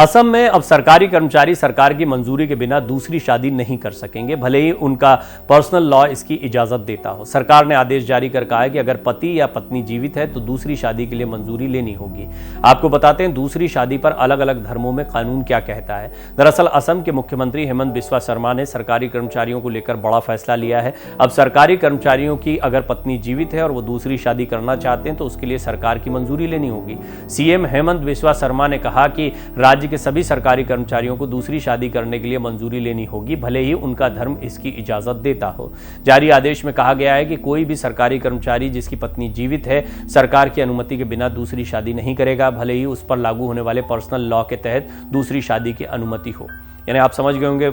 असम में अब सरकारी कर्मचारी सरकार की मंजूरी के बिना दूसरी शादी नहीं कर सकेंगे, भले ही उनका पर्सनल लॉ इसकी इजाजत देता हो। सरकार ने आदेश जारी कर कहा है कि अगर पति या पत्नी जीवित है तो दूसरी शादी के लिए मंजूरी लेनी होगी। आपको बताते हैं दूसरी शादी पर अलग अलग धर्मों में कानून क्या कहता है। दरअसल असम के मुख्यमंत्री हेमंत बिस्वा शर्मा ने सरकारी कर्मचारियों को लेकर बड़ा फैसला लिया है। अब सरकारी कर्मचारियों की अगर पत्नी जीवित है और वो दूसरी शादी करना चाहते हैं तो उसके लिए सरकार की मंजूरी लेनी होगी। सीएम हेमंत बिस्वा शर्मा ने कहा कि राज्य के सभी सरकारी कर्मचारियों को दूसरी शादी करने के लिए मंजूरी लेनी होगी, भले ही उनका धर्म इसकी इजाजत देता हो। जारी आदेश में कहा गया है कि कोई भी सरकारी कर्मचारी जिसकी पत्नी जीवित है सरकार की अनुमति के बिना दूसरी शादी नहीं करेगा, भले ही उस पर लागू होने वाले पर्सनल लॉ के तहत दूसरी शादी की अनुमति हो। यानी आप समझ गए होंगे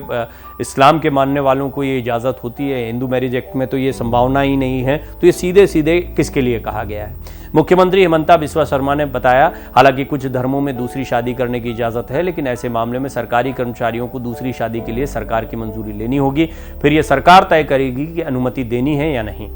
इस्लाम के मानने वालों को ये इजाज़त होती है, हिंदू मैरिज एक्ट में तो ये संभावना ही नहीं है। तो ये सीधे सीधे किसके लिए कहा गया है। मुख्यमंत्री हेमंता बिस्वा शर्मा ने बताया, हालांकि कुछ धर्मों में दूसरी शादी करने की इजाज़त है, लेकिन ऐसे मामले में सरकारी कर्मचारियों को दूसरी शादी के लिए सरकार की मंजूरी लेनी होगी। फिर यह सरकार तय करेगी कि अनुमति देनी है या नहीं।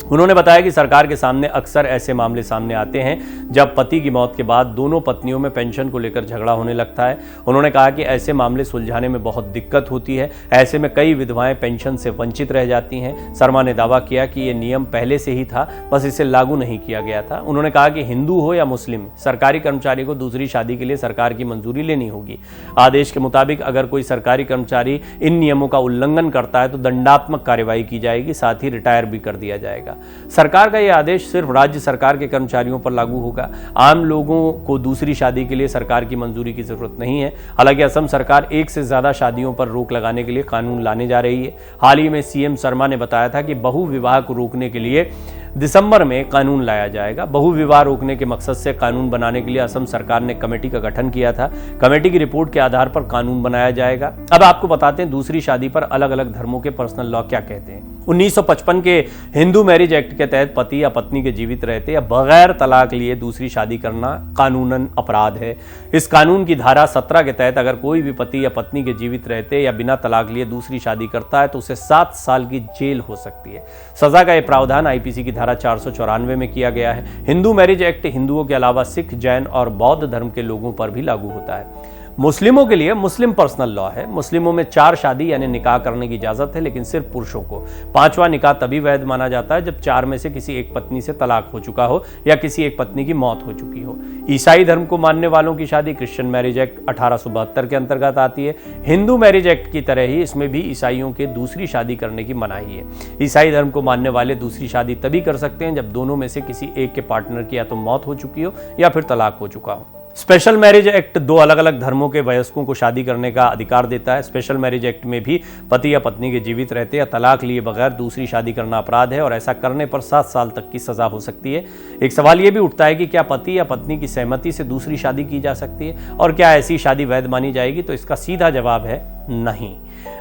उन्होंने बताया कि सरकार के सामने अक्सर ऐसे मामले सामने आते हैं जब पति की मौत के बाद दोनों पत्नियों में पेंशन को लेकर झगड़ा होने लगता है। उन्होंने कहा कि ऐसे मामले सुलझाने में बहुत दिक्कत होती है, ऐसे में कई विधवाएं पेंशन से वंचित रह जाती हैं। शर्मा ने दावा किया कि ये नियम पहले से ही था, बस इसे लागू नहीं किया गया था। उन्होंने कहा कि हिंदू हो या मुस्लिम, सरकारी कर्मचारी को दूसरी शादी के लिए सरकार की मंजूरी लेनी होगी। आदेश के मुताबिक अगर कोई सरकारी कर्मचारी इन नियमों का उल्लंघन करता है तो दंडात्मक कार्रवाई की जाएगी, साथ ही रिटायर भी कर दिया जाएगा। सरकार का यह आदेश सिर्फ राज्य सरकार के कर्मचारियों पर लागू होगा। आम लोगों को दूसरी शादी के लिए सरकार की मंजूरी की जरूरत नहीं है। हालांकि असम सरकार एक से ज्यादा शादियों पर रोक लगाने के लिए कानून लाने जा रही है। हाल ही में सीएम शर्मा ने बताया था कि बहु विवाह को रोकने के लिए दिसंबर में कानून लाया जाएगा। बहु विवाह रोकने के मकसद से कानून बनाने के लिए असम सरकार ने कमेटी का गठन किया था। कमेटी की रिपोर्ट के आधार पर कानून बनाया जाएगा। अब आपको बताते हैं दूसरी शादी पर अलग अलग धर्मों के पर्सनल लॉ क्या कहते हैं। 1955 के हिंदू मैरिज एक्ट के तहत पति या पत्नी के जीवित रहते या बगैर तलाक लिए दूसरी शादी करना कानूनन अपराध है। इस कानून की धारा 17 के तहत अगर कोई भी पति या पत्नी के जीवित रहते या बिना तलाक लिए दूसरी शादी करता है तो उसे 7 साल की जेल हो सकती है। सजा का यह प्रावधान आईपीसी की धारा 494 में किया गया है। हिंदू मैरिज एक्ट हिंदुओं के अलावा सिख, जैन और बौद्ध धर्म के लोगों पर भी लागू होता है। मुस्लिमों के लिए मुस्लिम पर्सनल लॉ है। मुस्लिमों में 4 शादी यानी निकाह करने की इजाजत है, लेकिन सिर्फ पुरुषों को। 5वां निकाह तभी वैध माना जाता है जब 4 में से किसी एक पत्नी से तलाक हो चुका हो या किसी एक पत्नी की मौत हो चुकी हो। ईसाई धर्म को मानने वालों की शादी क्रिश्चियन मैरिज एक्ट 1872 के अंतर्गत आती है। हिंदू मैरिज एक्ट की तरह ही इसमें भी ईसाइयों के दूसरी शादी करने की मनाही है। ईसाई धर्म को मानने वाले दूसरी शादी तभी कर सकते हैं जब दोनों में से किसी एक के पार्टनर की या तो मौत हो चुकी हो या फिर तलाक हो चुका हो। स्पेशल मैरिज एक्ट 2 अलग अलग धर्मों के वयस्कों को शादी करने का अधिकार देता है। स्पेशल मैरिज एक्ट में भी पति या पत्नी के जीवित रहते या तलाक लिए बगैर दूसरी शादी करना अपराध है और ऐसा करने पर 7 साल तक की सजा हो सकती है। एक सवाल यह भी उठता है कि क्या पति या पत्नी की सहमति से दूसरी शादी की जा सकती है और क्या ऐसी शादी वैध मानी जाएगी? तो इसका सीधा जवाब है नहीं।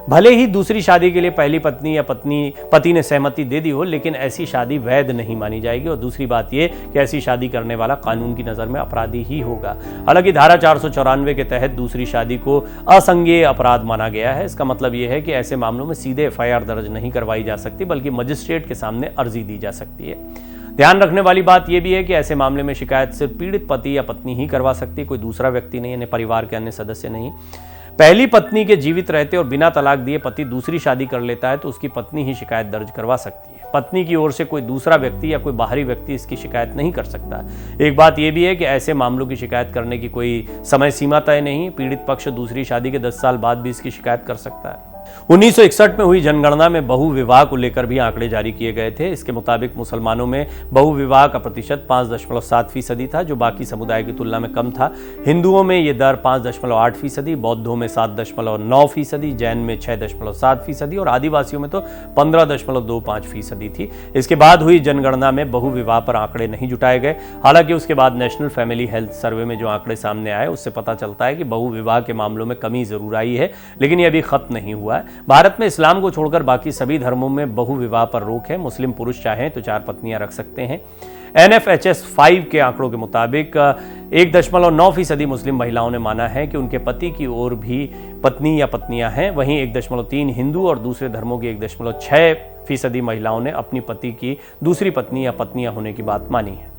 भले ही दूसरी शादी के लिए पहली पत्नी या पति ने सहमति दे दी हो, लेकिन ऐसी शादी वैध नहीं मानी जाएगी। और दूसरी बात यह कि ऐसी शादी करने वाला कानून की नज़र में अपराधी ही होगा। हालांकि धारा 494 के तहत दूसरी शादी को असंज्ञेय अपराध माना गया है। इसका मतलब यह है कि ऐसे मामलों में सीधे FIR दर्ज नहीं करवाई जा सकती, बल्कि मजिस्ट्रेट के सामने अर्जी दी जा सकती है। ध्यान रखने वाली बात यह भी है कि ऐसे मामले में शिकायत सिर्फ पीड़ित पति या पत्नी ही करवा सकती है, कोई दूसरा व्यक्ति नहीं, यानी परिवार के अन्य सदस्य नहीं। पहली पत्नी के जीवित रहते और बिना तलाक दिए पति दूसरी शादी कर लेता है तो उसकी पत्नी ही शिकायत दर्ज करवा सकती है। पत्नी की ओर से कोई दूसरा व्यक्ति या कोई बाहरी व्यक्ति इसकी शिकायत नहीं कर सकता। एक बात यह भी है कि ऐसे मामलों की शिकायत करने की कोई समय सीमा तय नहीं। पीड़ित पक्ष दूसरी शादी के 10 साल बाद भी इसकी शिकायत कर सकता है। 1961 में हुई जनगणना में बहु विवाह को लेकर भी आंकड़े जारी किए गए थे। इसके मुताबिक मुसलमानों में बहु विवाह का प्रतिशत 5.7% था, जो बाकी समुदाय की तुलना में कम था। हिंदुओं में यह दर 5.8%, बौद्धों में 7.9%, जैन में 6.7% और आदिवासियों में तो 15.25% थी। इसके बाद हुई जनगणना में बहु विवाह पर आंकड़े नहीं जुटाए गए। हालांकि उसके बाद नेशनल फैमिली हेल्थ सर्वे में जो आंकड़े सामने आए उससे पता चलता है कि बहु विवाह के मामलों में कमी जरूर आई है, लेकिन यह अभी खत्म नहीं हुआ है। भारत में इस्लाम को छोड़कर बाकी सभी धर्मों में बहु विवाह पर रोक है। मुस्लिम पुरुष चाहें तो 4 पत्नियां रख सकते हैं। NFHS 5 के आंकड़ों के मुताबिक 1.9% मुस्लिम महिलाओं ने माना है कि उनके पति की ओर भी पत्नी या पत्नियां हैं। वहीं 1.3 हिंदू और दूसरे धर्मों की 1.6% महिलाओं ने अपनी पति की दूसरी पत्नी या पत्नियां होने की बात मानी है।